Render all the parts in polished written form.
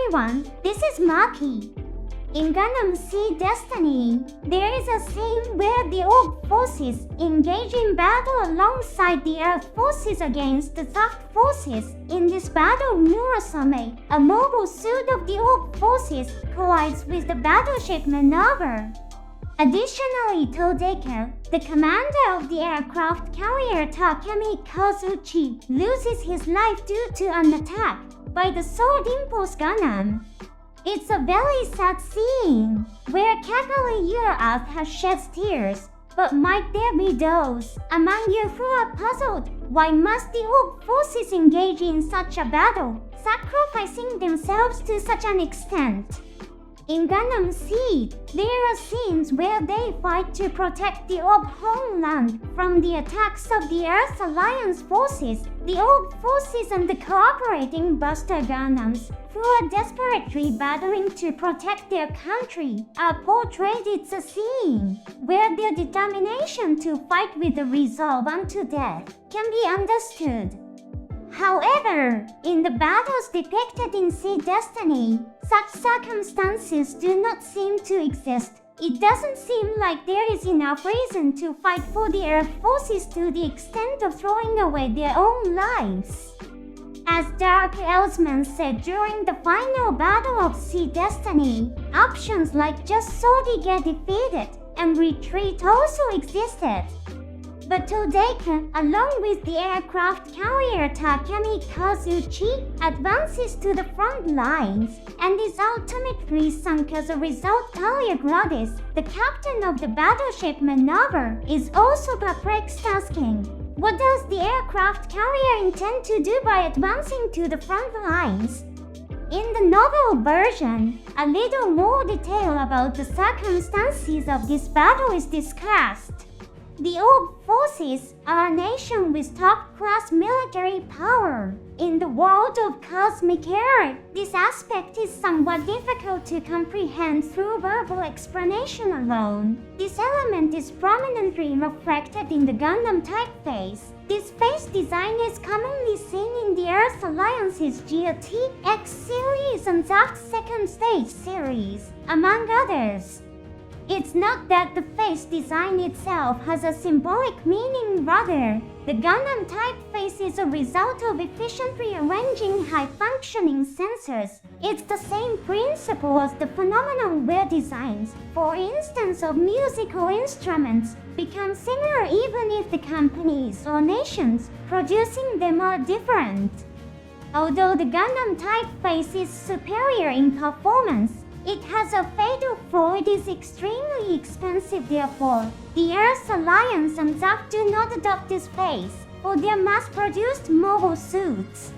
everyone, this is Maki. In Gundam Seed Destiny, there is a scene where the Orb forces engage in battle alongside the Earth forces against the Zaft forces. In this battle, Murasame, a mobile suit of the Orb forces, collides with the battleship maneuver. Additionally, Tode, the commander of the aircraft carrier Takemi Kazuchi, loses his life due to an attack by the Sword Impulse Gundam. It's a very sad scene, where Kakali Earth has shed tears. But might there be those among you who are puzzled? Why must the Orb forces engage in such a battle, sacrificing themselves to such an extent? In Gundam Seed, there are scenes where they fight to protect the Orb homeland from the attacks of the Earth Alliance forces. The Orb forces and the cooperating Buster Gundams, who are desperately battling to protect their country, are portrayed. It's a scene where their determination to fight with a resolve unto death can be understood. However, in the battles depicted in Seed Destiny, such circumstances do not seem to exist. It doesn't seem like there is enough reason to fight for the Earth forces to the extent of throwing away their own lives. As Dark Elsman said during the final battle of Seed Destiny, options like just solely get defeated and retreat also existed. But Tode, along with the aircraft carrier Takemi Kazuchi, advances to the front lines and is ultimately sunk as a result. Talia Gladys, the captain of the battleship maneuver, is also perplexed, asking, what does the aircraft carrier intend to do by advancing to the front lines? In the novel version, a little more detail about the circumstances of this battle is discussed. The Orb forces are a nation with top-class military power. In the world of cosmic era, this aspect is somewhat difficult to comprehend through verbal explanation alone. This element is prominently reflected in the Gundam typeface. This face design is commonly seen in the Earth Alliance's GT X series and Zaft Second Stage series, among others. It's not that the face design itself has a symbolic meaning, rather, the Gundam typeface is a result of efficiently arranging high-functioning sensors. It's the same principle as the phenomenon where designs, for instance of musical instruments, become similar even if the companies or nations producing them are different. Although the Gundam typeface is superior in performance, it has a fatal flaw. It is extremely expensive. Therefore, the Earth Alliance and Zaft do not adopt this face for their mass-produced mobile suits.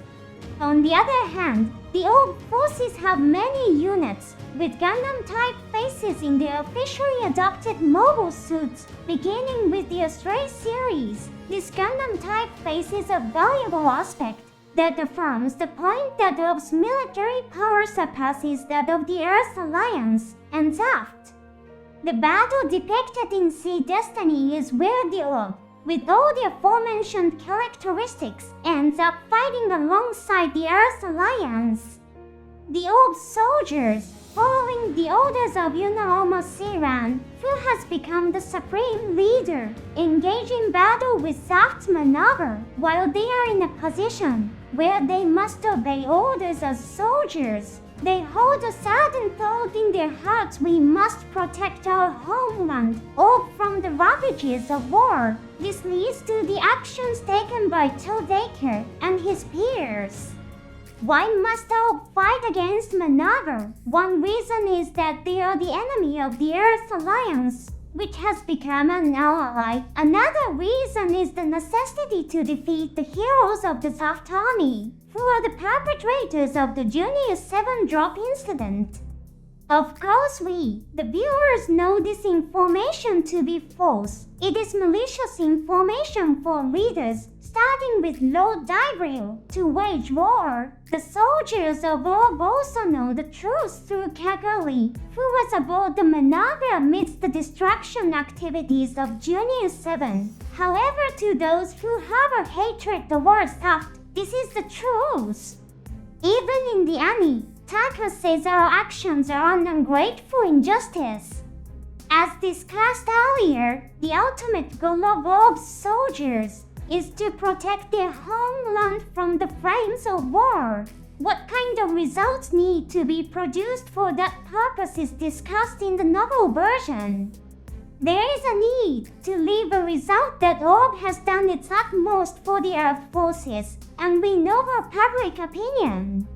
On the other hand, the Orb forces have many units with Gundam typefaces in their officially adopted mobile suits, beginning with the Astray series. This Gundam typeface is a valuable aspect that affirms the point that Orb's military power surpasses that of the Earth Alliance and Zaft. The battle depicted in Seed Destiny is where the Orb, with all the aforementioned characteristics, ends up fighting alongside the Earth Alliance. The Orb's soldiers, following the orders of Yunaoma Siran, who has become the supreme leader, engage in battle with Zaft's maneuver. While they are in a position where they must obey orders as soldiers, they hold a certain thought in their hearts: we must protect our homeland, Orb, from the ravages of war. This leads to the actions taken by Tode and his peers. Why must Orb fight against maneuver? One reason is that they are the enemy of the Earth Alliance, which has become an ally. Another reason is the necessity to defeat the heroes of the Zaft army, who are the perpetrators of the Junior 7 drop incident. Of course, we, the viewers, know this information to be false. It is malicious information for readers, starting with Lord Dibril, to wage war. The soldiers of Orb also know the truth through Kakali, who was aboard the maneuver amidst the destruction activities of Junior 7. However, to those who harbor hatred towards Zaft, this is the truth. Even in the anime, Taka says our actions are an ungrateful injustice. As discussed earlier, the ultimate goal of all soldiers is to protect their homeland from the flames of war. What kind of results need to be produced for that purpose is discussed in the novel version. There is a need to leave a result that Orb has done its utmost for the Earth forces and win over public opinion.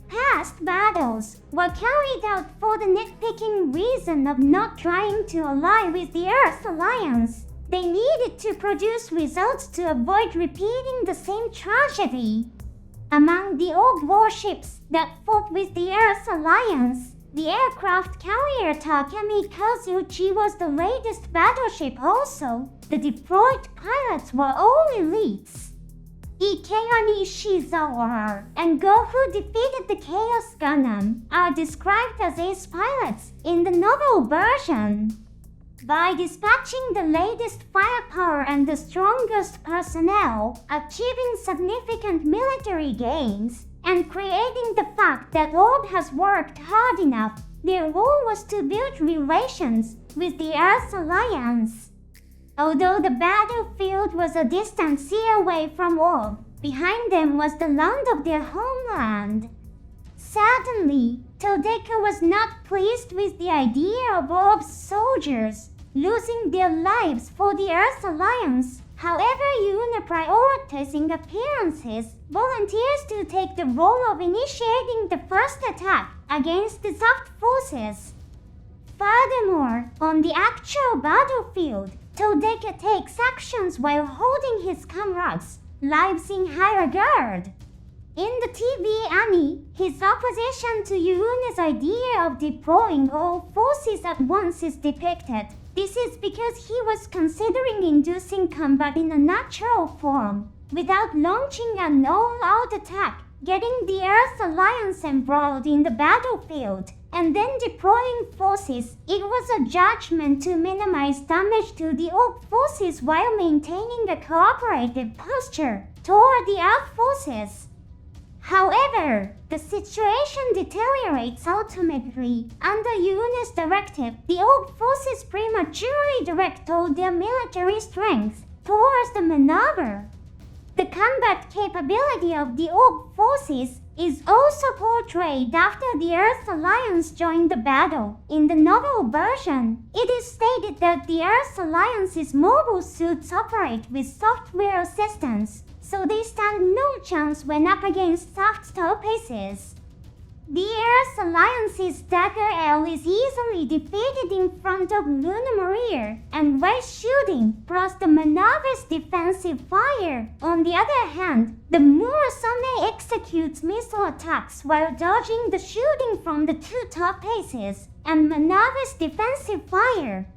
Past battles were carried out for the nitpicking reason of not trying to ally with the Earth Alliance. They needed to produce results to avoid repeating the same tragedy. Among the old warships that fought with the Earth Alliance, the aircraft carrier Takemikazuchi was the latest battleship also. The deployed pilots were all elites. Ikeani Shizawa and Goku defeated the Chaos Gundam are described as ace pilots in the novel version. By dispatching the latest firepower and the strongest personnel, achieving significant military gains, and creating the fact that Orb has worked hard enough, their goal was to build relations with the Earth Alliance. Although the battlefield was a distant sea away from Orb, behind them was the land of their homeland. Suddenly, Todeka was not pleased with the idea of Orb's soldiers losing their lives for the Earth Alliance. However, Yuna, prioritizing appearances, volunteers to take the role of initiating the first attack against the soft forces. Furthermore, on the actual battlefield, Todeka takes actions while holding his comrades' lives in high regard. In the TV anime, his opposition to Yuna's idea of deploying all forces at once is depicted. This is because he was considering inducing combat in a natural form, without launching an all-out attack, getting the Earth Alliance embroiled in the battlefield, and then deploying forces. It was a judgment to minimize damage to the Orb forces while maintaining a cooperative posture toward the Earth forces. However, the situation deteriorates ultimately. Under Yuna's directive, the Orb forces prematurely direct all their military strength towards the maneuver. The combat capability of the Orb forces is also portrayed after the Earth Alliance joined the battle. In the novel version, it is stated that the Earth Alliance's mobile suits operate with software assistance, so they stand no chance when up against soft topaces. The Earth Alliance's Dagger L is easily defeated in front of Luna Maria and Race shooting, plus the maneuver's defensive fire. On the other hand, the Murasame executes missile attacks while dodging the shooting from the two topaces and maneuver's defensive fire.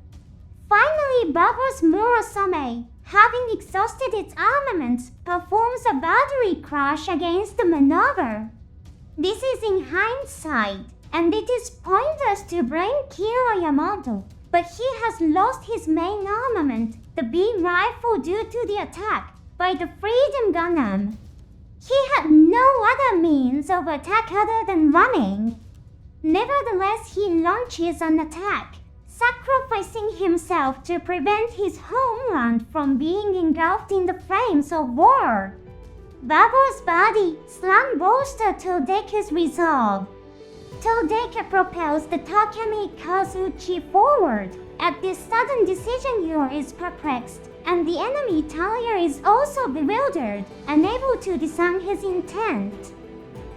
Finally, Baba's Murasame, having exhausted its armaments, performs a battery crash against the maneuver. This is in hindsight, and it is pointless to blame Kira Yamato, but he has lost his main armament, the beam rifle, due to the attack by the Freedom Gundam. He had no other means of attack other than running. Nevertheless, he launches an attack, sacrificing himself to prevent his homeland from being engulfed in the flames of war. Babo's body slam bolster Todeka's resolve. Todeka propels the Takemikazuchi forward. At this sudden decision, Yor is perplexed, and the enemy Talia is also bewildered, unable to discern his intent.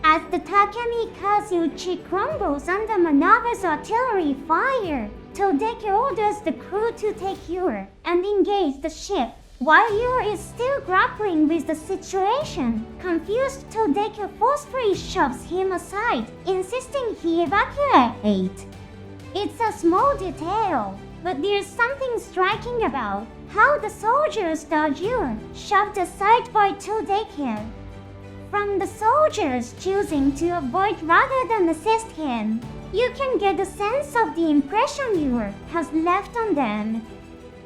As the Takemikazuchi crumbles under Manaba's artillery fire, Todeka orders the crew to take Yor and engage the ship. While Yor is still grappling with the situation, confused Todeka forcefully shoves him aside, insisting he evacuate. It's a small detail, but there's something striking about how the soldiers dodge Yor, shoved aside by Todeka. From the soldiers choosing to avoid rather than assist him, you can get a sense of the impression Yor has left on them.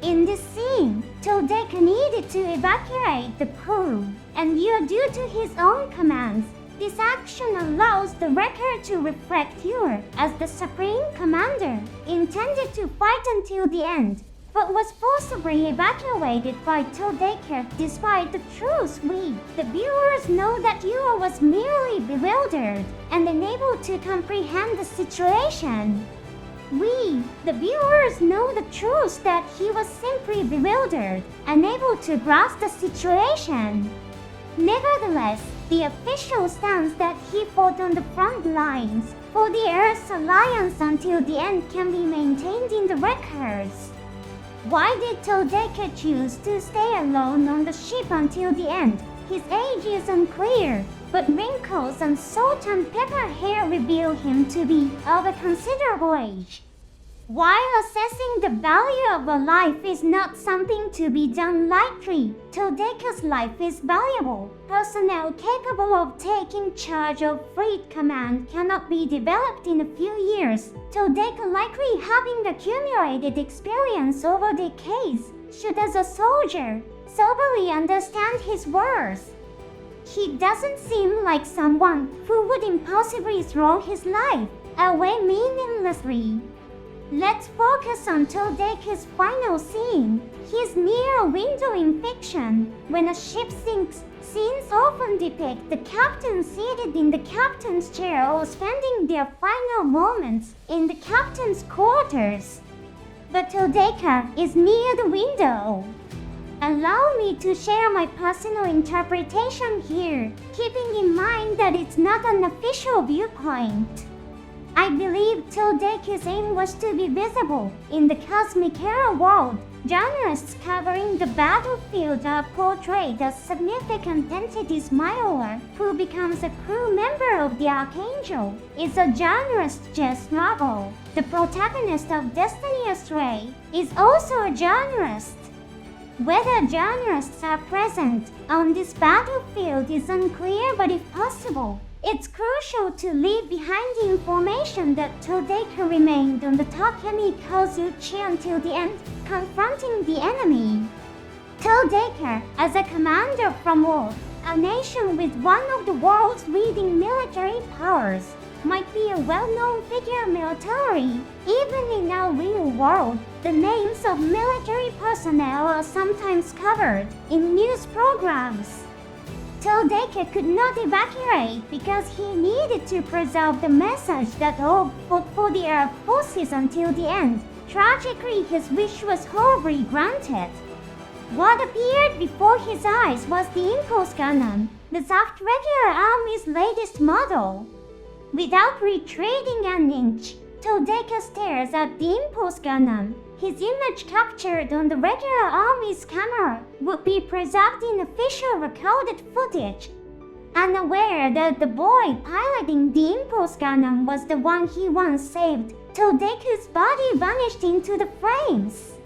In this scene, Todeka needed to evacuate the crew, and Yor, due to his own commands, This action allows the wrecker to reflect you as the Supreme Commander, intended to fight until the end, but was forcibly evacuated by Tode despite the truth. We, the viewers, know that Yua was merely bewildered and unable to comprehend the situation. We, the viewers, know the truth that he was simply bewildered, unable to grasp the situation. Nevertheless, the official stands that he fought on the front lines for the Earth's alliance until the end can be maintained in the records. Why did Tode choose to stay alone on the ship until the end? His age is unclear, but wrinkles and salt and pepper hair reveal him to be of a considerable age. While assessing the value of a life is not something to be done lightly, Tode's life is valuable. Personnel capable of taking charge of fleet command cannot be developed in a few years. Tode, likely having accumulated experience over decades, should as a soldier soberly understand his worth. He doesn't seem like someone who would impulsively throw his life away meaninglessly. Let's focus on Tode's final scene. He's near a window in fiction. When a ship sinks, scenes often depict the captain seated in the captain's chair or spending their final moments in the captain's quarters. But Tode is near the window. Allow me to share my personal interpretation here, keeping in mind that it's not an official viewpoint. I believe Tode's aim was to be visible in the cosmic era world. Journalists covering the battlefield are portrayed as significant entities. Myla, who becomes a crew member of the Archangel, is a journalist. Jess Novel, the protagonist of Destiny Astray, is also a journalist. Whether journalists are present on this battlefield is unclear, but if possible, it's crucial to leave behind the information that Tode remained on the Takemi Kozuchi until the end, confronting the enemy. Tode, as a commander from Earth, a nation with one of the world's leading military powers, might be a well-known figure militarily. Even in our real world, the names of military personnel are sometimes covered in news programs. Tode could not evacuate because he needed to preserve the message that all fought for the Earth forces until the end. Tragically, his wish was horribly granted. What appeared before his eyes was the Impulse Gundam, the Zaft regular army's latest model. Without retreating an inch, Tode stares at the Impulse Gundam. His image captured on the regular army's camera would be preserved in official recorded footage. Unaware that the boy piloting the Impulse Gundam was the one he once saved, Tode's body vanished into the flames.